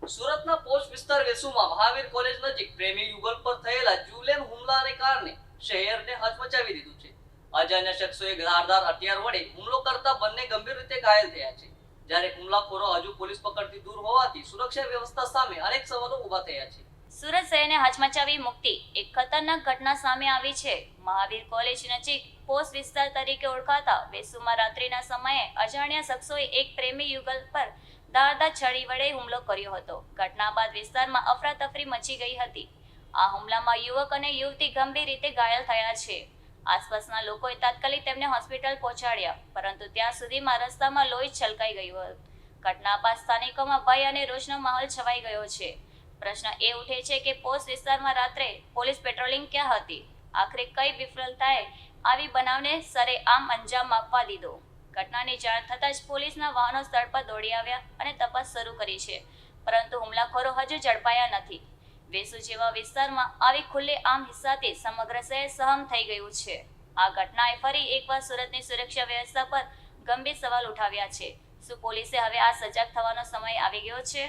સુરતના પોસ્ટ વિસ્તાર વેસુમાં મહાવીર કોલેજ નજીક પ્રેમી યુગલ પર થયેલા જીવલેણ હુમલાને કારણે શહેરને હચમચાવી દીધું છે. અજાણ્યા શખ્સોએ ધારદાર હથિયાર વડે હુમલો કરતા બંને ગંભીર રીતે ઘાયલ થયા છે. જ્યારે હુમલાખોરો હજુ પોલીસ પકડથી દૂર હોવાથી સુરક્ષા વ્યવસ્થા સામે અનેક સવાલો ઊભા થયા છે. સુરત શહેરને હચમચાવી મૂકતી એક ખતરનાક ઘટના સામે આવી છે. મહાવીર કોલેજ નજીક પોસ્ટ વિસ્તાર તરીકે ઓળખાતા વેસુમાં રાત્રિના સમયે અજાણ્યા શખ્સોએ એક પ્રેમી યુગલ પર ધારદાર છરી વડે હુમલો કર્યો હતો. ઘટના બાદ વિસ્તારમાં અફરાતફરી મચી ગઈ હતી. આ હુમલામાં યુવક અને યુવતી ગંભીર રીતે ઘાયલ થયા છે. આસપાસના લોકોએ તાત્કાલિક તેમને હોસ્પિટલ પહોંચાડ્યા, પરંતુ ત્યાં સુધીમાં રસ્તામાં લોહી છલકાઈ ગયું હતું. ઘટના બાદ સ્થાનિકોમાં ભય અને રોષનો માહોલ છવાઈ ગયો છે. પ્રશ્ન એ ઉઠે છે કે પોસ્ટ વિસ્તારમાં રાત્રે પોલીસ પેટ્રોલિંગ ક્યાં હતી? આખરે કઈ વિફળતાએ આવી બનાવને સરેઆમ અંજામ આપવા દીધો? ઘટનાની જાણ થતાં જ પોલીસના વાહનો સ્થળ પર દોડી આવ્યા અને તપાસ શરૂ કરી છે, પરંતુ હુમલાખોરો હજુ ઝડપાયા નથી. વેસુ જેવા વિસ્તારમાં આવી ખુલ્લેઆમ હિંસાથી સમગ્ર શહેર સહમ થઈ ગયું છે. આ ઘટનાએ ફરી એકવાર સુરતની સુરક્ષા વ્યવસ્થા પર ગંભીર સવાલ ઉઠાવ્યા છે. શું પોલીસે હવે આ સજાગ થવાનો સમય આવી ગયો છે?